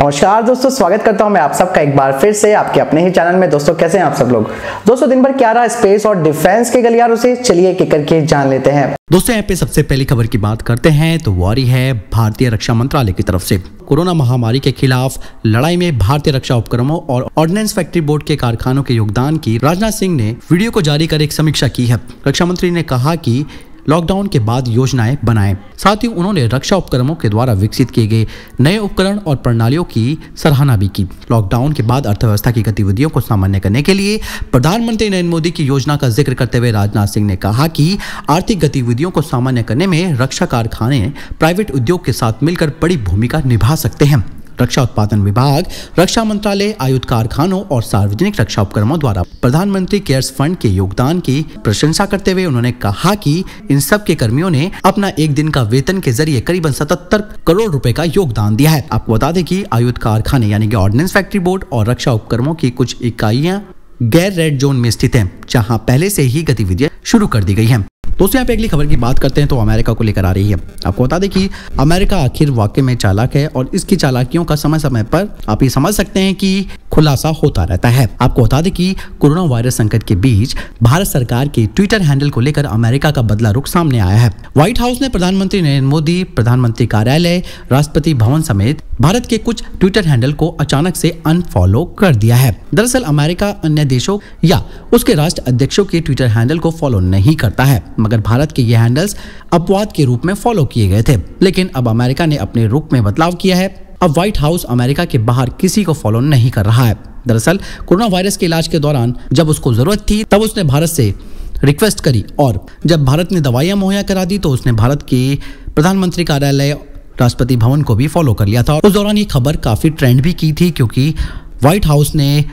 नमस्कार दोस्तों, स्वागत करता हूं मैं आप सबका एक बार फिर से आपके अपने ही चैनल में। दोस्तों कैसे हैं आप सब लोग। दोस्तों दिन भर क्या रहा स्पेस और डिफेंस के गलियारों से, चलिए एक एक करके जान लेते हैं। दोस्तों यहाँ पे सबसे पहली खबर की बात करते हैं तो वो आ रही है भारतीय रक्षा मंत्रालय की तरफ से। कोरोना महामारी के खिलाफ लड़ाई में भारतीय रक्षा उपक्रमों और ऑर्डिनेंस फैक्ट्री बोर्ड के कारखानों के योगदान की राजनाथ सिंह ने वीडियो को जारी कर एक समीक्षा की है। रक्षा मंत्री ने कहा कि लॉकडाउन के बाद योजनाएं बनाएं। साथ ही उन्होंने रक्षा उपक्रमों के द्वारा विकसित किए गए नए उपकरण और प्रणालियों की सराहना भी की। लॉकडाउन के बाद अर्थव्यवस्था की गतिविधियों को सामान्य करने के लिए प्रधानमंत्री नरेंद्र मोदी की योजना का जिक्र करते हुए राजनाथ सिंह ने कहा कि आर्थिक गतिविधियों को सामान्य करने में रक्षा कारखाने प्राइवेट उद्योग के साथ मिलकर बड़ी भूमिका निभा सकते हैं। रक्षा उत्पादन विभाग, रक्षा मंत्रालय, आयुध कारखानों और सार्वजनिक रक्षा उपक्रमों द्वारा प्रधानमंत्री केयर्स फंड के योगदान की प्रशंसा करते हुए उन्होंने कहा कि इन सब के कर्मियों ने अपना एक दिन का वेतन के जरिए करीबन 77 करोड़ रुपए का योगदान दिया है। आपको बता दें कि आयुध कारखाने यानी कि ऑर्डिनेंस फैक्ट्री बोर्ड और रक्षा उपक्रमों की कुछ इकाइयां गैर रेड जोन में स्थित हैं, जहां पहले से ही गतिविधियां शुरू कर दी गई हैं। दोस्तों यहाँ पे अगली खबर की बात करते हैं तो अमेरिका को लेकर आ रही है। आपको बता दें कि अमेरिका आखिर वाकई में चालाक है और इसकी चालाकियों का समय समय पर आप ये समझ सकते हैं कि खुलासा होता रहता है। आपको बता दें कि कोरोना वायरस संकट के बीच भारत सरकार के ट्विटर हैंडल को लेकर अमेरिका का बदला रुख सामने आया है। व्हाइट हाउस ने प्रधानमंत्री नरेंद्र मोदी, प्रधानमंत्री कार्यालय, राष्ट्रपति भवन समेत भारत के कुछ ट्विटर हैंडल को अचानक से अनफॉलो कर दिया है। दरअसल अमेरिका अन्य देशों या उसके राष्ट्र अध्यक्षों के ट्विटर हैंडल को फॉलो नहीं करता है, मगर भारत के ये हैंडल्स अपवाद के रूप में फॉलो किए गए थे। लेकिन अब अमेरिका ने अपने रुख में बदलाव किया है। अब व्हाइट हाउस अमेरिका के बाहर किसी को फॉलो नहीं कर रहा है। दरअसल कोरोना वायरस के इलाज के दौरान जब उसको जरूरत थी तब उसने भारत से रिक्वेस्ट करी और जब भारत ने दवाइयां मुहैया करा दी तो उसने भारत के प्रधानमंत्री कार्यालय, राष्ट्रपति भवन को भी फॉलो कर लिया था। उस दौरान ये खबर काफी ट्रेंड भी की थी क्योंकि व्हाइट हाउस ने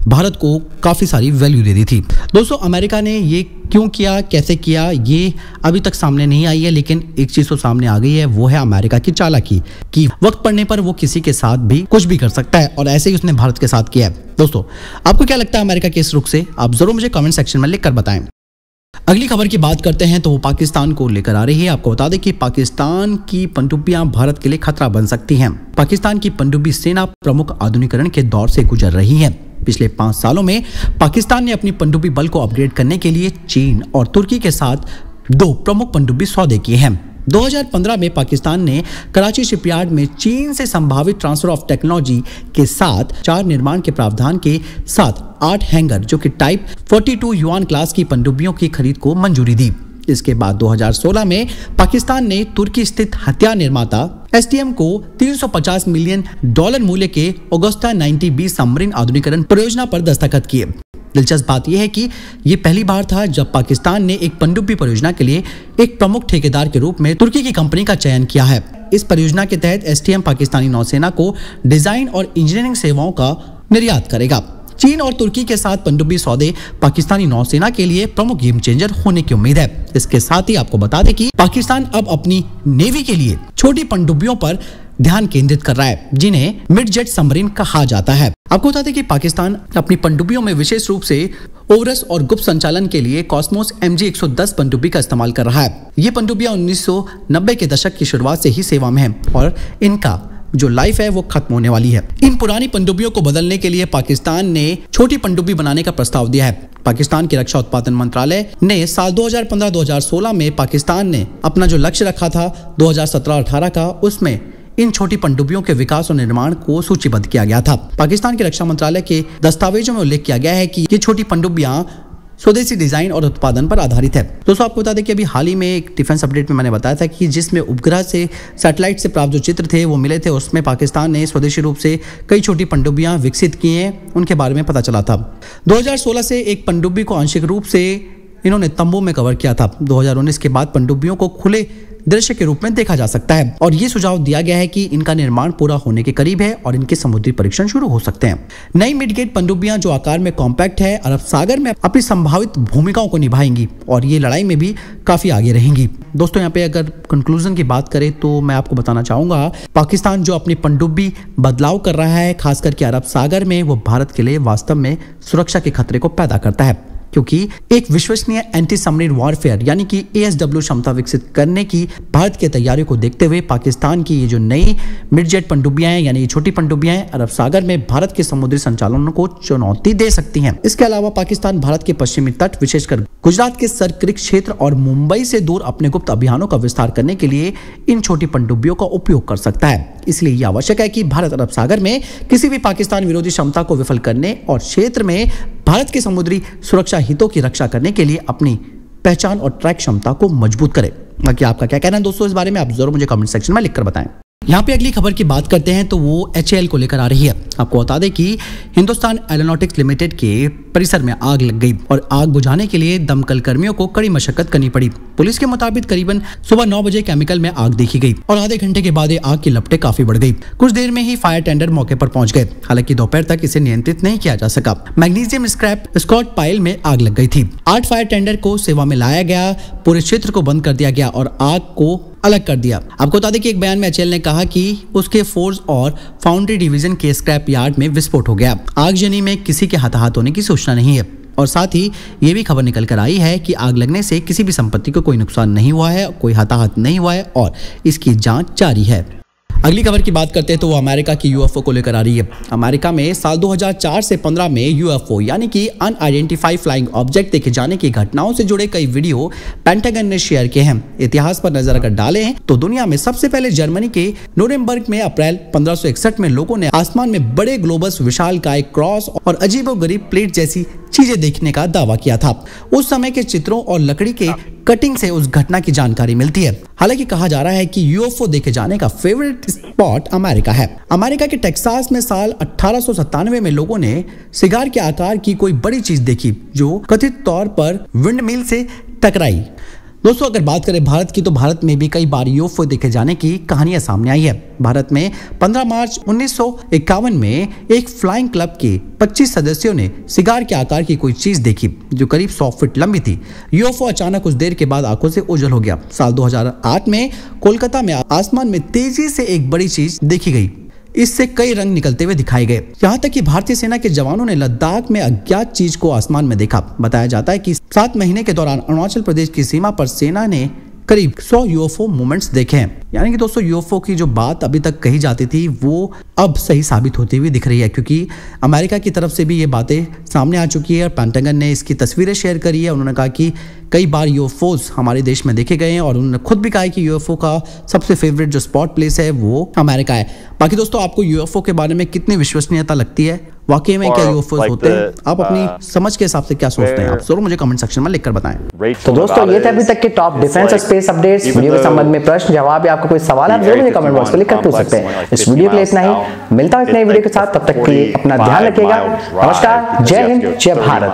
भारत को काफी सारी वैल्यू दे दी थी। दोस्तों अमेरिका ने ये क्यों किया, कैसे किया, ये अभी तक सामने नहीं आई है, लेकिन एक चीज तो सामने आ गई है, वो है अमेरिका की चालाकी कि वक्त पड़ने पर वो किसी के साथ भी कुछ भी कर सकता है और ऐसे ही उसने भारत के साथ किया है। दोस्तों आपको क्या लगता है अमेरिका के इस रुख से, आप जरूर मुझे कमेंट सेक्शन में लिखकर बताएं। अगली खबर की बात करते हैं तो वो पाकिस्तान को लेकर आ रही है। आपको बता दें कि पाकिस्तान की पनडुब्बियां भारत के लिए खतरा बन सकती हैं। पाकिस्तान की पनडुब्बी सेना प्रमुख आधुनिकीकरण के दौर से गुजर रही है। पिछले 5 सालों में पाकिस्तान ने अपनी पनडुब्बी बल को अपग्रेड करने के लिए चीन और तुर्की के साथ 2 प्रमुख पनडुब्बी सौदे किए हैं। 2015 में पाकिस्तान ने कराची शिपयार्ड में चीन से संभावित ट्रांसफर ऑफ टेक्नोलॉजी के साथ 4 निर्माण के प्रावधान के साथ 8 हैंगर जो कि टाइप 42 युआन क्लास की पनडुब्बियों की खरीद को मंजूरी दी। इसके बाद 2016 में पाकिस्तान ने तुर्की स्थित हथियार निर्माता STM को $350 मिलियन मूल्य के ऑगस्टा 90B सबमरीन आधुनिकीकरण परियोजना पर दस्तखत किए। दिलचस्प बात यह है कि यह पहली बार था जब पाकिस्तान ने एक पनडुब्बी परियोजना के लिए एक प्रमुख ठेकेदार के रूप में तुर्की की कंपनी का चयन किया है। इस परियोजना के तहत STM पाकिस्तानी नौसेना को डिजाइन और इंजीनियरिंग सेवाओं का निर्यात करेगा। चीन और तुर्की के साथ पनडुब्बी सौदे पाकिस्तानी नौसेना के लिए प्रमुख गेम चेंजर होने की उम्मीद है। इसके साथ ही आपको बता दें कि पाकिस्तान अब अपनी नेवी के लिए छोटी पनडुब्बियों पर ध्यान केंद्रित कर रहा है, जिन्हें मिड जेट सबमरीन कहा जाता है। आपको बता दें कि पाकिस्तान अपनी पनडुब्बियों में विशेष रूप से ओवरस और गुप्त संचालन के लिए कॉस्मोस MG-110 पनडुब्बी का इस्तेमाल कर रहा है। ये पनडुब्बियां 1990 के दशक की शुरुआत से ही सेवा में हैं और इनका जो लाइफ है वो खत्म होने वाली है। इन पुरानी पनडुब्बियों को बदलने के लिए पाकिस्तान ने छोटी पनडुब्बी बनाने का प्रस्ताव दिया है। पाकिस्तान के रक्षा उत्पादन मंत्रालय ने साल 2015-2016 में पाकिस्तान ने अपना जो लक्ष्य रखा था 2017-18 का, उसमें इन छोटी पनडुब्बियों के विकास और निर्माण को सूचीबद्ध किया गया था। पाकिस्तान के रक्षा मंत्रालय के दस्तावेजों में उल्लेख किया गया है कि ये छोटी पनडुब्बियां स्वदेशी डिजाइन और उत्पादन पर आधारित है। दोस्तों आपको बता दें कि अभी हाल ही में एक डिफेंस अपडेट में मैंने बताया था कि जिसमें उपग्रह से, सैटेलाइट से प्राप्त जो चित्र थे वो मिले थे, उसमें पाकिस्तान ने स्वदेशी रूप से कई छोटी पनडुब्बियां विकसित की हैं, उनके बारे में पता चला था। 2016 से एक पनडुब्बी को आंशिक रूप से इन्होंने तंबू में कवर किया था। 2019 के बाद पनडुब्बियों को खुले दृश्य के रूप में देखा जा सकता है और ये सुझाव दिया गया है कि इनका निर्माण पूरा होने के करीब है और इनके समुद्री परीक्षण शुरू हो सकते हैं। नई मिडगेट पनडुब्बियां जो आकार में कॉम्पैक्ट है, अरब सागर में अपनी संभावित भूमिकाओं को निभाएंगी और ये लड़ाई में भी काफी आगे रहेंगी। दोस्तों यहाँ पे अगर कंक्लूजन की बात करें तो मैं आपको बताना चाहूंगा, पाकिस्तान जो अपनी पनडुब्बी बदलाव कर रहा है खास करके अरब सागर में, वो भारत के लिए वास्तव में सुरक्षा के खतरे को पैदा करता है। क्योंकि एक विश्वसनीय एंटी सबमरीन वॉरफेयर यानी कि ASW क्षमता विकसित करने की भारत की तैयारियों को देखते हुए पाकिस्तान की ये जो नई मिडजेट पनडुब्बियां हैं यानी छोटी पनडुब्बियां हैं अरब सागर में भारत के समुद्री संचालनों को चुनौती दे सकती हैं। इसके अलावा पाकिस्तान भारत के पश्चिमी तट विशेषकर गुजरात के सरक्रिक क्षेत्र और मुंबई से दूर अपने गुप्त अभियानों का विस्तार करने के लिए इन छोटी पनडुब्बियों का उपयोग कर सकता है। इसलिए यह आवश्यक है कि भारत अरब सागर में किसी भी पाकिस्तान विरोधी क्षमता को विफल करने और क्षेत्र में भारत के समुद्री सुरक्षा हितों की रक्षा करने के लिए अपनी पहचान और ट्रैक क्षमता को मजबूत करे। बाकी आपका क्या कहना है दोस्तों इस बारे में, आप जरूर मुझे कमेंट सेक्शन में लिखकर बताएं। यहाँ पे अगली खबर की बात करते हैं तो वो HAL को लेकर आ रही है। आपको बता दें कि हिंदुस्तान एरोनॉटिक्स लिमिटेड के परिसर में आग लग गई और आग बुझाने के लिए दमकल कर्मियों को कड़ी मशक्कत करनी पड़ी। पुलिस के मुताबिक करीबन सुबह 9 बजे केमिकल में आग देखी गई और आधे घंटे के बाद आग की लपटें काफी बढ़ गई। कुछ देर में ही फायर टेंडर मौके पर पहुंच गए, हालांकि दोपहर तक इसे नियंत्रित नहीं किया जा सका। मैग्नीशियम स्क्रैप स्कॉट पाइल में आग लग गई थी। 8 फायर टेंडर को सेवा में लाया गया, पूरे क्षेत्र को बंद कर दिया गया और आग को अलग कर दिया। आपको बता दें कि एक बयान में HAL ने कहा कि उसके फोर्स और फाउंड्री डिवीजन के स्क्रैप यार्ड में विस्फोट हो गया। आगजनी में किसी के हताहत होने की सूचना नहीं है और साथ ही ये भी खबर निकल कर आई है कि आग लगने से किसी भी संपत्ति को कोई नुकसान नहीं हुआ है, कोई हताहत नहीं हुआ है और इसकी जांच जारी है। अगली खबर की बात करते हैं तो वो अमेरिका की UFO को लेकर आ रही है। अमेरिका में साल 2004 से 15 में UFO यानी कि अनआइडेंटिफाइड फ्लाइंग ऑब्जेक्ट देखे जाने की घटनाओं से जुड़े कई वीडियो पेंटागन ने शेयर किए हैं। इतिहास पर नजर अगर डालें तो दुनिया में सबसे पहले जर्मनी के न्यूरेमबर्ग में अप्रैल 1561 में लोगों ने आसमान में बड़े ग्लोबस, विशालकाय क्रॉस और अजीबोगरीब प्लेट जैसी चीजें देखने का दावा किया था। उस समय के चित्रों और लकड़ी के कटिंग से उस घटना की जानकारी मिलती है। हालांकि कहा जा रहा है कि UFO देखे जाने का फेवरेट स्पॉट अमेरिका है। अमेरिका के टेक्सास में साल 1897 में लोगों ने सिगार के आकार की कोई बड़ी चीज देखी जो कथित तौर पर विंडमिल से टकराई। दोस्तों अगर बात करें भारत की तो भारत में भी कई बार UFO देखे जाने की कहानियां सामने आई है। भारत में 15 मार्च 1951 में एक फ्लाइंग क्लब के 25 सदस्यों ने सिगार के आकार की कोई चीज देखी जो करीब 100 फीट लंबी थी। UFO अचानक कुछ देर के बाद आंखों से ओझल हो गया। साल 2008 में कोलकाता में आसमान में तेजी से एक बड़ी चीज देखी गई। इससे कई रंग निकलते हुए दिखाई गए। यहाँ तक कि भारतीय सेना के जवानों ने लद्दाख में अज्ञात चीज को आसमान में देखा। बताया जाता है कि 7 महीने के दौरान अरुणाचल प्रदेश की सीमा पर सेना ने करीब 100 UFO मूवमेंट्स देखे हैं। यानी कि दोस्तों UFO की जो बात अभी तक कही जाती थी वो अब सही साबित होती हुई दिख रही है, क्योंकि अमेरिका की तरफ से भी ये बातें सामने आ चुकी है। पेंटागन ने इसकी तस्वीरें शेयर करी है। उन्होंने कहा कि कई बार UFOs हमारे देश में देखे गए हैं और उन्होंने खुद भी कहा है कि UFO का सबसे फेवरेट जो स्पॉट प्लेस है वो अमेरिका है। बाकी दोस्तों आपको UFO के बारे में कितनी विश्वसनीयता लगती है, वाकई में क्या UFOs होते हैं, आप अपनी समझ के हिसाब से क्या सोचते हैं, आप जरूर मुझे कमेंट सेक्शन में लिखकर बताएं। तो दोस्तों ये थे अभी तक के टॉप डिफेंस और स्पेस अपडेट्स। वीडियो के संबंध में प्रश्न जवाब या आपको कोई सवाल है जरूर मुझे कमेंट बॉक्स में लिखकर पूछ सकते हैं। इस वीडियो के लिए इतना ही, मिलता हूं एक नई वीडियो के साथ, तब तक के लिए अपना ध्यान रखिएगा। नमस्कार, जय हिंद, जय भारत।